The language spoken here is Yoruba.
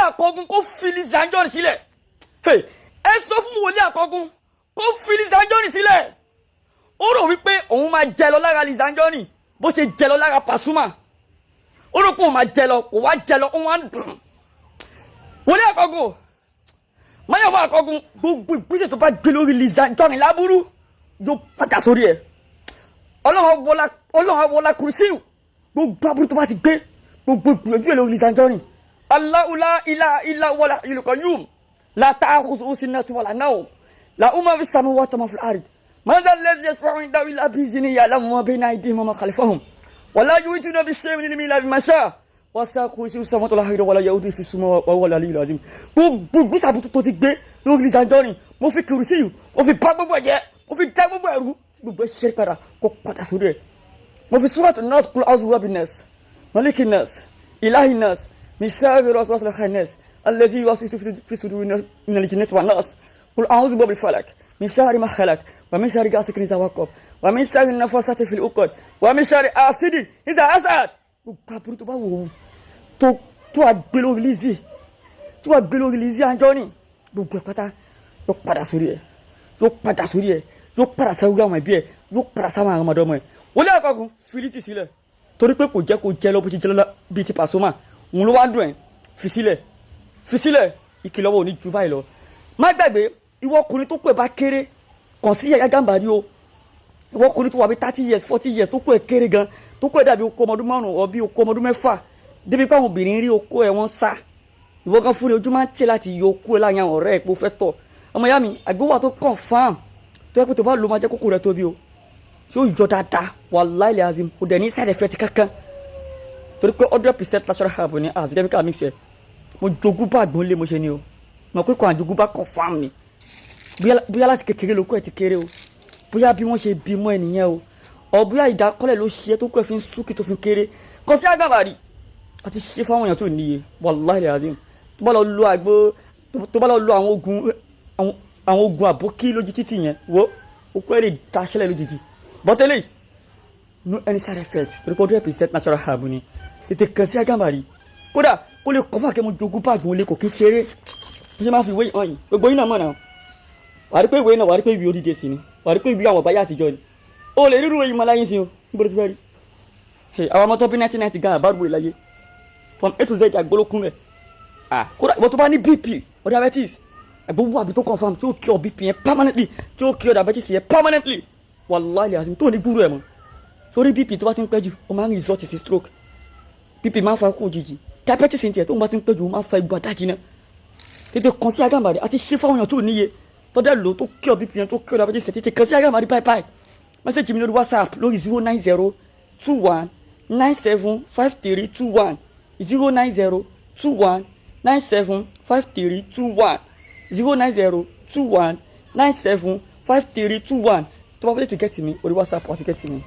àkọ́gun kó fi Lizzy Anjorin sílẹ̀ ẹ sọ fún wòlíì àkọ́gun kó fi Lizzy Anjorin sílẹ̀ ó rò wípé òun máa jẹ lọ lára Lizzy Anjorin bó ṣe jẹ lọ lára Pasuma ó rò pé òun máa jẹ lọ kò wá jẹ lọ òun á dùn wòlíì àkọ́gun mọ́yàwó àkọ́gun gbogbo ìgbésẹ̀ tó bá gbé lórí Lizzy Anjorin láburú yóò padà sórí ẹ̀ ọlọ́run wọlá kùrìsíù gbogbo aburú tó bá ti gbé gbogbo ìgbìyànjú ẹ̀ lórí Lizzy Anjorin Allahu la ilaha illa huwal hayyul qayyum la ta'khudhuhu sinatun wala nawm lahu ma fis samawati wa ma fil ard man dhal ladhi yashfa'u 'indahu illa bi'iznihi ya'lamu ma bayna aydihim wa ma khalfahum wa la yuhituna bi shay'in min ilmihi illa bima sha'a wasa kursiyyuhu samawati wal ardi wa la ya'uduhu hifdhuhuma wa huwal 'aliyyul 'azim gbogbo ìgbésẹ̀ aburú tó ti gbé lórí Lizzy Anjorin mo fi kùrìsíù mo fi bá gbogbo ẹ̀jẹ̀ mo fi dá gbogbo ẹ̀rú gbogbo ṣe padà kó padà sórí ẹ̀ mo fi súrà tó nọ́ọ̀sì kúlọ̀ áwùsù rọ́bì nọ́ọ̀sì mọ́líkì nọ́ọ̀sì ìláhì nọ́ọ̀sì mìsáàbì rọ́ọ̀sì rọ́ọ̀sì lọ́ọ̀sì nọ́ọ̀sì alẹ́sì yọ́ọ̀sì fi sùdù ìnàlìkì nẹ́tì wà nọ́ọ̀sì kúlọ̀ áwùsù bọ́bì falak mìsáàrì mahalak wà mìsáàrì gásìkì ní zawakọ̀ wà mìsáàrì nafasati fil ukod wà mìsáàrì asidi ìdá asad gbogbo àbúrò tó bá wò ó tó àgbé lórí Lizzy Anjorin gbogbo ẹ̀ pátá yóò padà sórí ẹ̀ yóò padà sáwùrọ̀ àwọn ẹbí ẹ̀ yóò padà sáwọn àwọn ọmọdé ọmọ ẹ̀ wọlé àkọ́kọ́ filiti sílẹ̀ torí pé kò jẹ́ lọ bó ti jẹ́ lọ bíi ti Pasuma òun ló wá dùn ẹ̀ fi sílẹ̀ ìkìlọ̀ wo ní ju báyìí lọ má gbàgbé ìwọ ọkùnrin tó kù ẹ̀ bá kéré kàn sí Yahya Gambari o ìwọ ọkùnrin tó wà bí 30 years 40 years tó kù ẹ̀ kéré gan tó kù ẹ̀ dàbí okó ọmọdún márùn ọbí okó ọmọdún mẹ́fà débi pé àwọn obìnrin rí okó ẹ̀ wọ́n sá ìwọ gan fúnni ojú máa ń tẹ̀ láti yọ okó ẹ̀ láyé àwọn ọ̀rẹ́ ẹ̀ pé ó fẹ́ tọ̀ ọmọ ìyá mi àgbéwà tó confam tó yẹ pé tó bá lò máa jẹ́ kókó rẹ̀ tóbi o tí ó jọ dáadáa wallahi azim kò dẹ̀ ní side effect kankan torí pé 100% natural herb ni academic mix ẹ̀ mo jogún bá àgbọn lé mo ṣe ni o mo pé kò àjogún bá confam ni bóyá láti kékeré ló kó ẹ̀ ti kéré o bóyá bí wọ́n ṣe bímọ ẹnìyẹn o ọ̀ bóyá ìdákọ́lẹ̀ ló ṣe tó kó ẹ̀ fi ń súnkì tó fi ń kéré kò sí Gambari àti ṣe fáwọn èèyàn tó níye wallahi azim tó bá lọ lo àgbo tó bá lọ lo àwọn ogun àbókí lójú títì yẹn wo okú ẹ̀ lè daṣẹ́lẹ̀ lójijì bọ́tẹ́lẹ̀ no any side effect torí kò 100% natural herb ni tètè kàn sí Gambari kódà kó lè kọ́ fún àkẹ́mọ́ jogún báàgì wọn lè kò kí ṣeré bí ṣe máa fi ìwé hàn yìí gbogbo yín náà mọ̀ náà wà á rí pé ìwé náà wà á rí pé ìwé odidi sí ni wà á rí pé ìwé àwọn ọ̀báyà àtijọ́ ni o lè rírun èyí máa láyé sí o níbo ló ti fẹ́ rí àwọn ọmọ tó bí 1990 gan àbárùbọ̀ ìláyé from A to Z àgbólókún rẹ̀ kódà ìwọ tó bá ní BP or diabetes gbogbo àbí tó confam tí ó kí ọ BP yẹn permanently tí ó kí ọ diabetes yẹn permanently wallahi azim tó ní gbúrú ẹ̀ mọ́ sórí BP tó bá ti ń pẹ́ jù ó máa ń result sí stroke BP máa ń fa kú òjijì diabetes ní tiẹ̀ tó bá ti ń pẹ́ jù ó máa ń fa igbó àdájì náà tètè kàn sí Gambari àti ṣé fáwọn èèyàn tó níye tó dẹ̀ lò tó kí ọ BP yẹn tó kí ọ diabetes yẹn tètè kàn sí Gambari bye message mi lórí WhatsApp lórí 09021975321 09021975321 09021975321 tó bá fẹ́ lè ti gẹ́tì mi orí WhatsApp wá ti gẹ́tì mi.